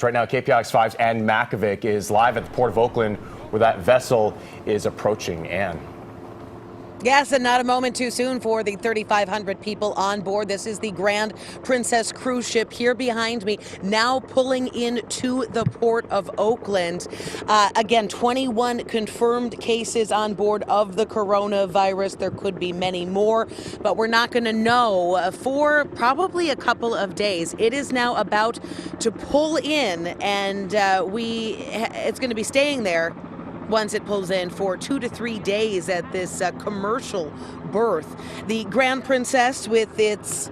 Right now, KPIX5's Ann Makovec is live at the Port of Oakland, where that vessel is approaching. Ann. Yes, and not a moment too soon for the 3,500 people on board. This is the Grand Princess cruise ship here behind me, now pulling into the Port of Oakland. Again, 21 confirmed cases on board of the coronavirus. There could be many more, but we're not going to know for probably a couple of days. It is now about to pull in, and it's going to be staying there once it pulls in for 2 to 3 days at this commercial berth. The Grand Princess with its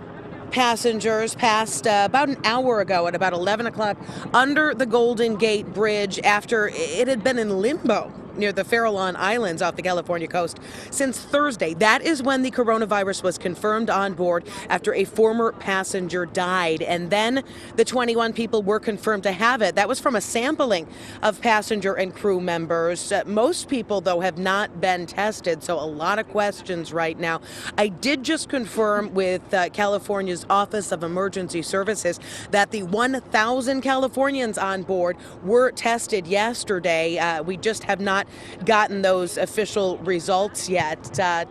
passengers passed about an hour ago at about 11 o'clock under the Golden Gate Bridge after it had been in limbo near the Farallon Islands off the California coast since Thursday. That is when the coronavirus was confirmed on board after a former passenger died. And then the 21 people were confirmed to have it. That was from a sampling of passenger and crew members. Most people, though, have not been tested, so a lot of questions right now. I did just confirm with California's Office of Emergency Services that the 1,000 Californians on board were tested yesterday. We just have not gotten those official results yet.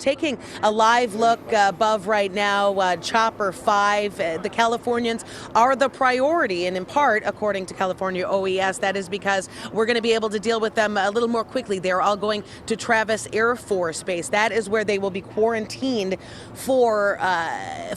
Taking a live look above right now, Chopper 5, the Californians are the priority, and in part, according to California OES, that is because we're going to be able to deal with them a little more quickly. They're all going to Travis Air Force Base. That is where they will be quarantined for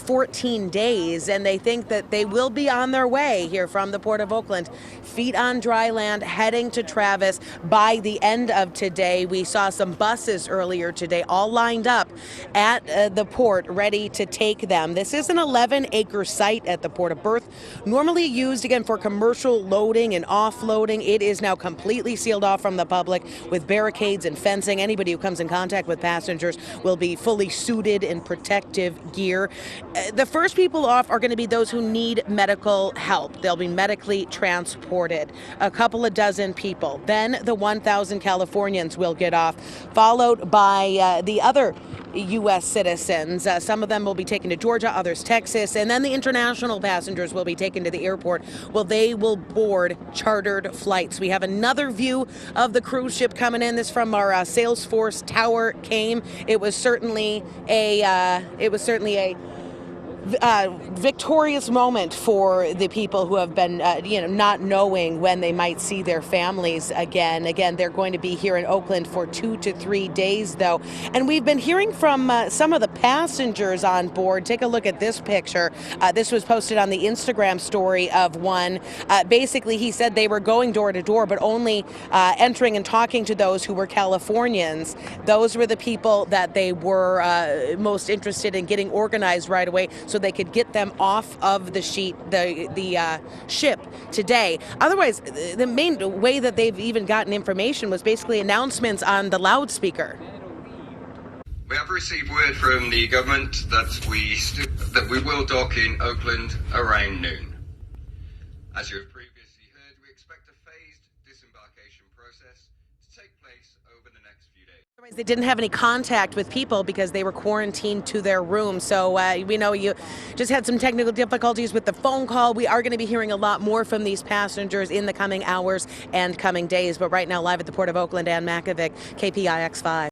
14 days, and they think that they will be on their way here from the Port of Oakland, feet on dry land, heading to Travis by the end of today. We saw some buses earlier today all lined up at the port ready to take them. This is an 11-acre site at the port of berth, normally used again for commercial loading and offloading. It is now completely sealed off from the public with barricades and fencing. Anybody who comes in contact with passengers will be fully suited in protective gear. The first people off are going to be those who need medical help. They'll be medically transported, a couple of dozen people. Then the 1,000 Californians will get off, followed by the other U.S. citizens. Some of them will be taken to Georgia, others Texas, and then the international passengers will be taken to the airport. Well, they will board chartered flights. We have another view of the cruise ship coming in. This from our Salesforce tower came. It was certainly a victorious moment for the people who have been, not knowing when they might see their families again. Again, they're going to be here in Oakland for 2 to 3 days, though. And we've been hearing from some of the passengers on board. Take a look at this picture. This was posted on the Instagram story of one. Basically, he said they were going door to door, but only entering and talking to those who were Californians. Those were the people that they were most interested in getting organized right away, so they could get them off of the ship today. Otherwise, the main way that they've even gotten information was basically announcements on the loudspeaker. We have received word from the government that we will dock in Oakland around noon. As you have previously heard, we expect a phased disembarkation process to take place over the next few days. They didn't have any contact with people because they were quarantined to their room. So we know you just had some technical difficulties with the phone call. We are going to be hearing a lot more from these passengers in the coming hours and coming days. But right now, live at the Port of Oakland, Ann Makovec, KPIX5.